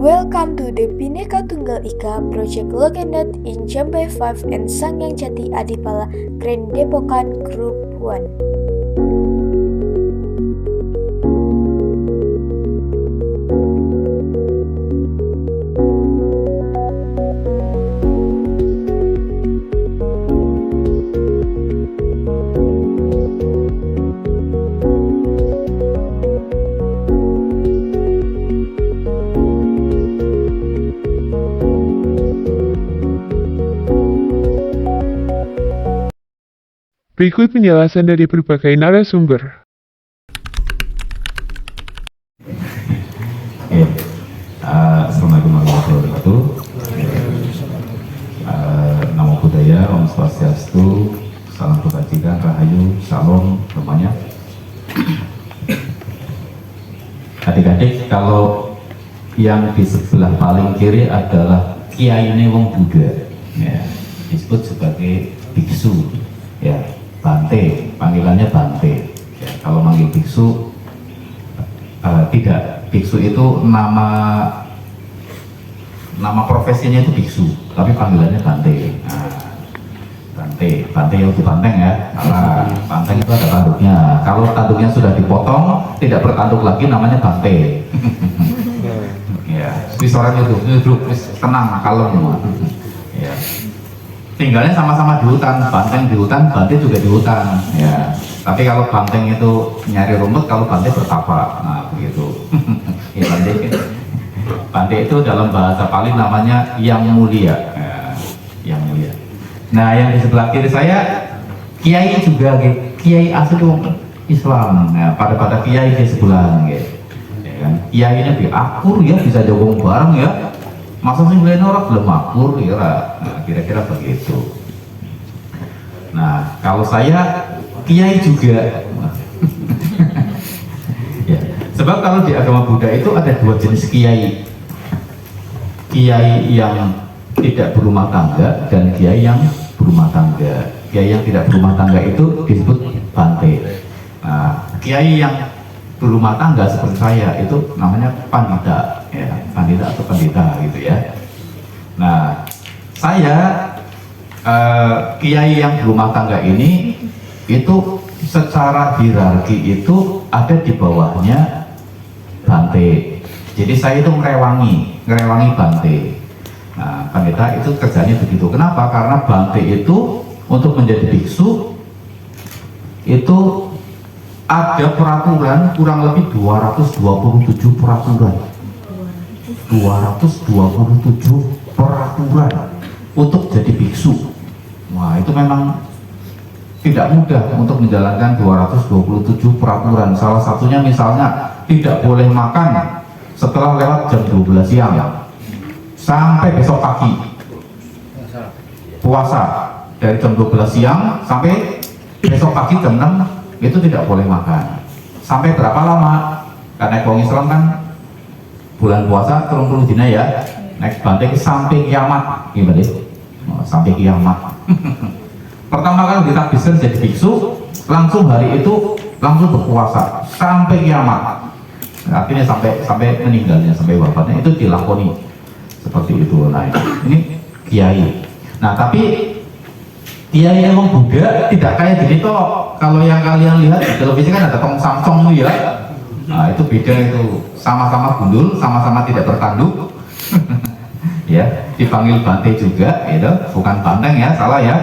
Welcome to the Bhinneka Tunggal Ika Project located in Jambai 5 and Sangyang Jati Adipala Grand Depokan Group 1. Berikut penjelasan dari berbagai narasumber. Assalamualaikum warahmatullahi wabarakatuh. Namo Buddhaya, Om Swastiastu, Salam Kebajikan, Rahayu, Shalom semuanya. Adik-adik, kalau yang di sebelah paling kiri adalah Kiai Wong Buddha, ya, disebut sebagai biksu, ya. Bante, panggilannya Bante. Ya, kalau manggil biksu, tidak. Biksu itu nama profesinya itu biksu, tapi panggilannya Bante. Nah, Bante yang di banteng ya. Karena banteng itu ada tanduknya. Kalau tanduknya sudah dipotong, tidak bertanduk lagi, namanya Bante. Ya, wis orang itu duduk, tenang, kalem. Ya. Tinggalnya sama-sama di hutan, banteng di hutan, bante juga di hutan, ya. Tapi kalau banteng itu nyari rumput, kalau bante bertapa, nah begitu. Ya, bante itu dalam bahasa Pali namanya yang mulia, ya, yang mulia. Nah, yang di sebelah kiri saya kiai juga, kiai asli Islam, ya, pada kiai di sebelah, ya kan. Kiainya akur ya, bisa jogong bareng ya. Masa sih mulai orang belum akur kira-kira begitu. Nah, kalau saya kiai juga. Ya, sebab kalau di agama Buddha itu ada dua jenis kiai. Kiai yang tidak berumah tangga dan kiai yang berumah tangga. Kiai yang tidak berumah tangga itu disebut Bante. Nah, kiai yang berumah tangga seperti saya itu namanya pandita, ya, pandita atau pendeta gitu ya. Nah, saya kiai yang berumah tangga ini itu secara hierarki itu ada di bawahnya Bante. Jadi saya itu ngerewangi Bante. Nah, pendeta itu kerjanya begitu. Kenapa? Karena Bante itu untuk menjadi biksu itu ada peraturan kurang lebih 227 peraturan. 227 peraturan untuk jadi biksu. Wah, itu memang tidak mudah untuk menjalankan 227 peraturan. Salah satunya misalnya tidak boleh makan setelah lewat jam 12 siang sampai besok pagi. Puasa dari jam 12 siang sampai besok pagi jam 6 itu tidak boleh makan. Sampai berapa lama? Karena orang Islam kan bulan puasa turun dina ya. Naik banteng sampai kiamat, gimana? Sampai kiamat. Pertama kali ditakbirkan jadi biksu, langsung hari itu langsung berpuasa sampai kiamat. Artinya sampai meninggalnya, sampai wafatnya itu dilakoni seperti itu. Nah, ini kiai. Nah, tapi kiai emang Buddha tidak kayak gini toh. Kalau yang kalian lihat di televisi kan ada tong samsong ya. Nah, itu beda, itu sama-sama gundul, sama-sama tidak bertanduk. Ya, dipanggil Bante juga, itu bukan banteng ya, salah ya.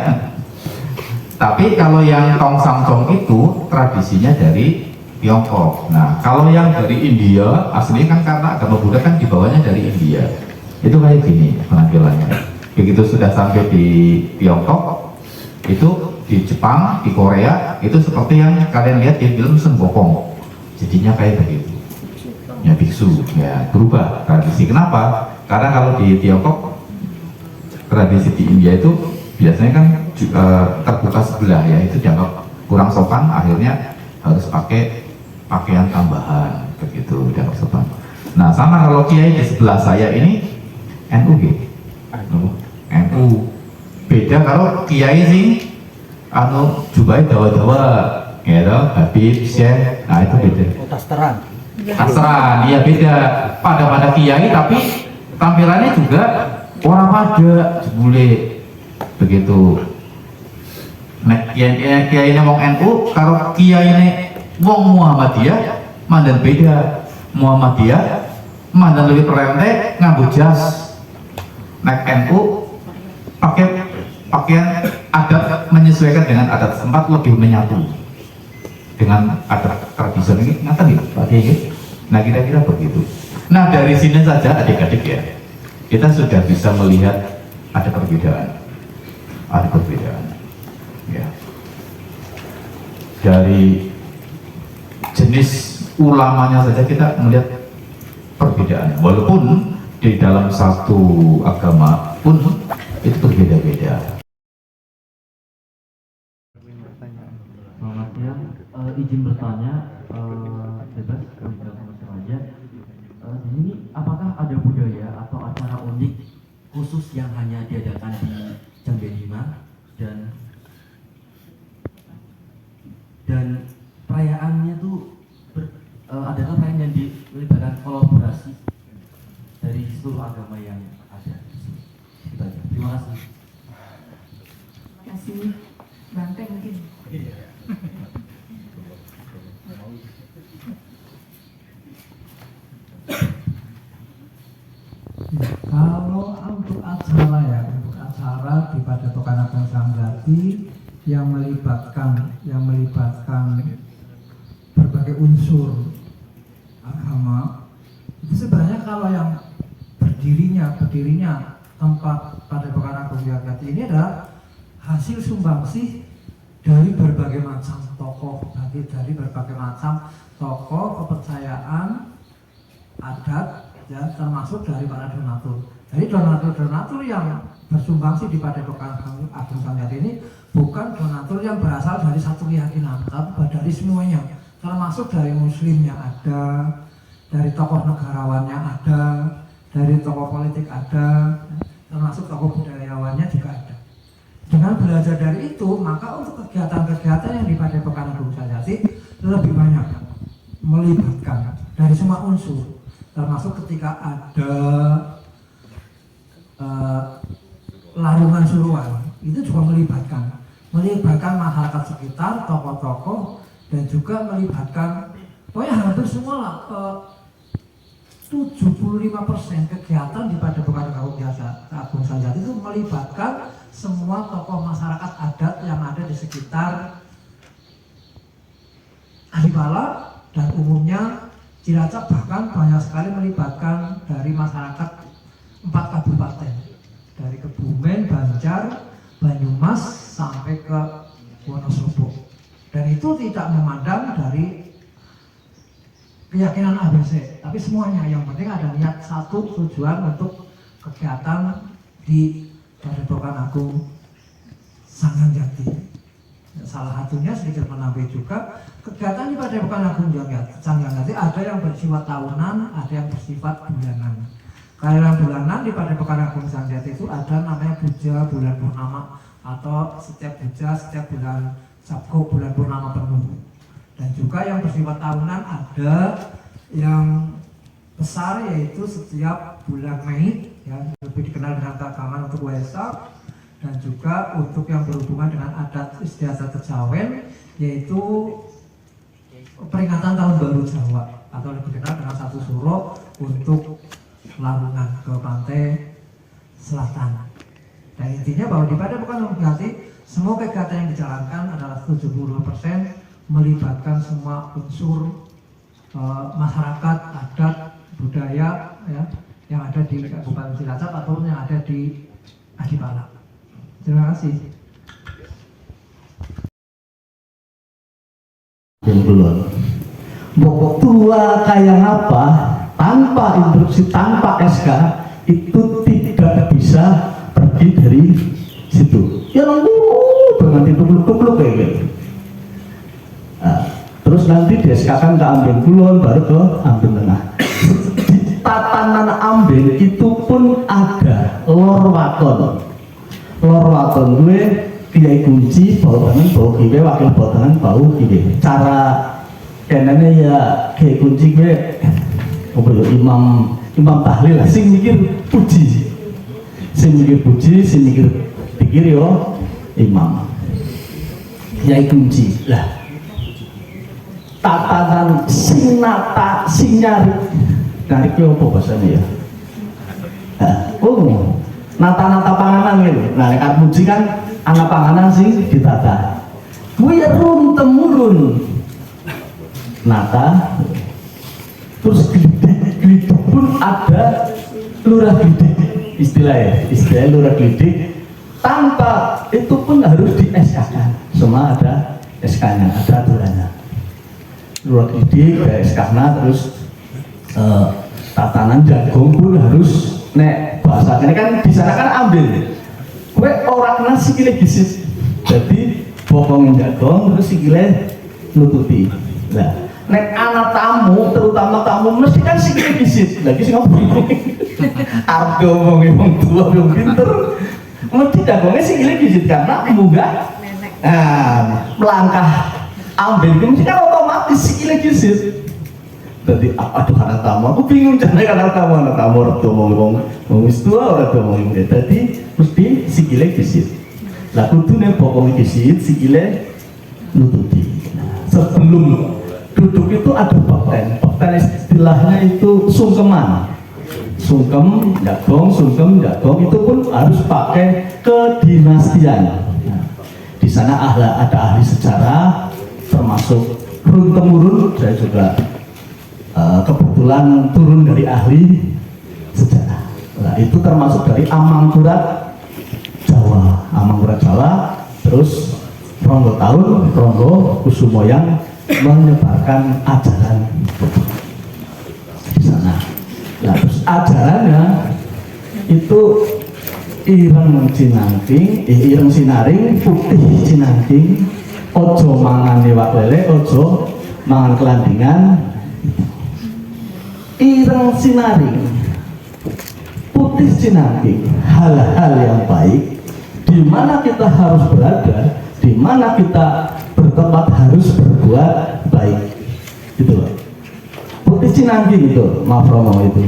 Tapi kalau yang tong samsong itu tradisinya dari Tiongkok. Nah, kalau yang dari India, aslinya kan karena agama Buddha kan dibawanya dari India. Itu kayak gini penampilannya. Begitu sudah sampai di Tiongkok, itu di Jepang, di Korea, itu seperti yang kalian lihat di film Sen Gokong. Jadinya kayak begitu. Ya, biksu, ya, berubah tradisi. Kenapa? Karena kalau di Tiongkok, tradisi di India itu biasanya kan terbuka sebelah ya, itu dianggap kurang sopan, akhirnya harus pakai pakaian tambahan, begitu, dianggap sopan. Nah, sama kalau kiai di sebelah saya ini NU, NU. Beda kalau kiai sih jubai Jawa-Jawa, ya toh, Habib, Syekh, nah itu beda. Tas terang. Asran, iya beda. Pada kiai tapi tampilannya juga orang pada jebule begitu. Nek kiai ini wong NU karo kiai ini wong Muhammadiyah mandan beda. Muhammadiyah mandan lebih perente nganggo jas. Nek NU pakai pakaian adat menyesuaikan dengan adat setempat, lebih menyatu dengan adat tradisional ini. Ngata nih Pak Kiai. Nah kira-kira begitu. Nah dari sini saja adik-adik ya, kita sudah bisa melihat ada perbedaan. Ya. Dari jenis ulamanya saja kita melihat perbedaan, walaupun di dalam satu agama pun itu berbeda-beda. Selamat siang, izin bertanya, bebas kalau saja. Di sini apakah ada budaya atau acara unik khusus yang hanya diadakan di Jambe 5 dan perayaannya tuh adalah perayaan yang melibatkan kolaborasi dari seluruh agama yang ada. Itu aja. Terima kasih. Terima kasih. Banteng mungkin. Kalau untuk acara di Padepokan Ageng Sangjati yang melibatkan berbagai unsur agama, itu sebenarnya kalau yang berdirinya tempat Padepokan Ageng Sangjati ini adalah hasil sumbangsih dari berbagai macam tokoh, dari berbagai macam tokoh kepercayaan adat, ya, termasuk dari para donatur. Jadi donatur yang bersumbangsi di Padepokan Ageng Sangjati ini bukan donatur yang berasal dari satu keyakinan, tapi dari semuanya, termasuk dari muslimnya ada, dari tokoh negarawannya ada, dari tokoh politik ada, termasuk tokoh budayawannya juga ada. Dengan belajar dari itu, maka untuk kegiatan-kegiatan yang di Padepokan Ageng Sangjati lebih banyak melibatkan dari semua unsur, termasuk ketika ada larungan suruhan, itu juga melibatkan masyarakat sekitar, tokoh-tokoh, dan juga melibatkan pokoknya hampir semua lah. 75% kegiatan di Padepokan Ageng Sangjati itu melibatkan semua tokoh masyarakat adat yang ada di sekitar Adipala dan umumnya Cilacap, bahkan banyak sekali melibatkan dari masyarakat 4 kabupaten, dari Kebumen, Banjar, Banyumas sampai ke Wonosobo, dan itu tidak memandang dari keyakinan ABC, tapi semuanya yang penting ada niat satu, tujuan untuk kegiatan di Padepokan Ageng Sangjati. Salah satunya sedikit menambah juga, kegiatan di Padepokan Ageng Sangjati ada yang bersifat tahunan, ada yang bersifat bulanan. Kalau yang bulanan di Padepokan Ageng Sangjati itu ada namanya puja bulan purnama, atau setiap puja setiap bulan Sabtu bulan purnama penuh. Dan juga yang bersifat tahunan ada yang besar, yaitu setiap bulan Mei, yang lebih dikenal dengan keagamaan untuk Waisak, dan juga untuk yang berhubungan dengan adat istiadat Kejawen, yaitu peringatan tahun baru Jawa, atau lebih dikenal dengan satu suro untuk larungan ke pantai selatan. Dan intinya bahwa di Padepokan Ageng Sangjati semua kegiatan yang dijalankan adalah 70% melibatkan semua unsur masyarakat, adat, budaya, ya, yang ada di Kabupaten Cilacap atau yang ada di Adipala. Terima kasih. Yang belum bobok tua kayak apa, tanpa instruksi, tanpa SK itu tidak bisa pergi dari situ. Ya nunggu dengan ditupluk-tupluk kayak gitu. Nah, terus nanti dieskakan ke Ambing Kulon, baru ke Ambing Tengah. Di tatanan Ambing itu pun ada lor waton gue kiai kunci bau tangan bau kiwe, wakil bau tangan bau kiwe. Cara kenanya ya kiai kunci gue imam imam tahlil lah, sing mikir puji, sing mikir pikir yo imam. Yai kunci lah. Tatanan sing nata sing nyari ki apa bahasanya ya? Nata-nata panganan gitu. Nah, nek puji kan anak panganan sih ditata. Kuwi rum temurun nata terus glidik pun ada lurah glidik istilah lurah glidik tanpa itu pun harus di SK-kan. Semua ada SK-nya, ada aturannya. Lurah glidik ada SK-nya, terus tatanan jagung pun harus nek bahasa ini kan di sana kan ambil kue orang nasi sikile gisit jadi bokongin jagung terus sikile nututi. Nah nek anak tamu terutama tamu mesti kan sikile gisit lagi sih ngomong arep ngomongin wong tua wong pinter mesti jagungnya sikile gisit karena munggah melangkah ambil itu mesti kan otomatis sikile gisit. Jadi aduh anak tamu, aku bingung caranya anak tamu harus ngomong wis tua orang ngomong gitu. Jadi mesti sikile gisit. Lah kudune bokong gisit, sikile nututi. Sebelum duduk itu ada bapten. Bapten istilahnya itu sungkeman. Sungkem jagung itu pun harus pakai kedinastian. Nah, di sana ada ahli sejarah termasuk turun temurun, saya juga kebetulan turun dari ahli sejarah. Nah, itu termasuk dari Amangkurat Jawa, terus Ronggo tahun, Ronggo Kusumo yang menyebarkan ajaran di sana. Nah, terus ajarannya itu ireng sinaring, putih cinangking, ojo mangan liwat lele, ojo mangan kelandingan. Ireng sinaring, putih cinangking, hal-hal yang baik, di mana kita harus berada, di mana kita bertempat harus berbuat baik, gitu loh. Putih cinangking itu, maaf Romo itu.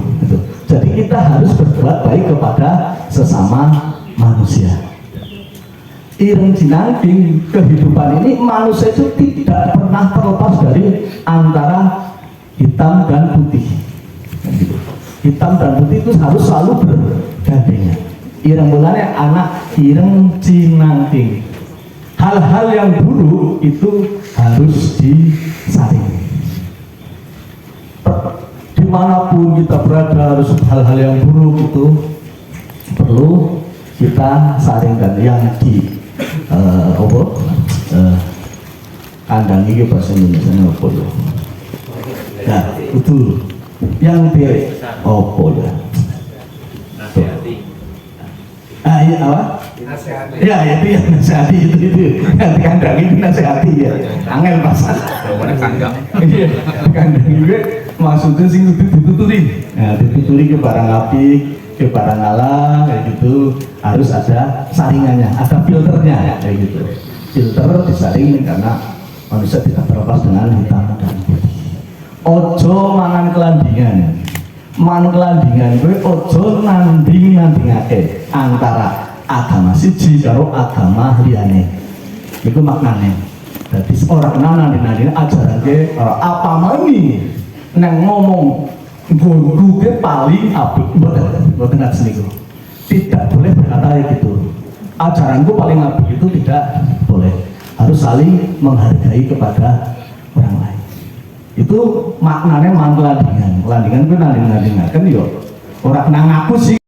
Jadi kita harus berbuat baik kepada sesama manusia. Ireng cinangking, kehidupan ini manusia itu tidak pernah terlepas dari antara hitam dan putih. Hitam dan putih itu harus selalu bergandengan. Ireng bulannya anak ireng cinangking. Hal-hal yang buruk itu harus disaring. Dimanapun kita berada harus hal-hal yang buruk itu perlu kita saringkan. Yang di kandang ini bahasa Indonesia apa ya? Nah, betul. Yang di opo ya? Iya apa? Ya itu yang nasihati itu yang di kandang ini nasihati ya. Angel pasang. Iya, kandang juga maksudnya sih dituturi. Nah, dituturi ke barang api, ke barang ala kayak gitu harus ada saringannya, ada filternya kayak gitu. Filter disaring karena manusia tidak terlepas dengan hitam dan putih. Ojo mangan kelandingan, gue ojo nandingake antara agama siji karo agama liyane. Iku maknane. Dadi orang nanding ajaran ke apa mani nang ngomong guru ke paling apik mboten niku. Tidak boleh berkata gitu. Ajaranku paling apik itu tidak boleh. Harus saling menghargai kepada orang lain. Itu maknanya kelandingan itu nanding-nandingaken yo ora nang aku sih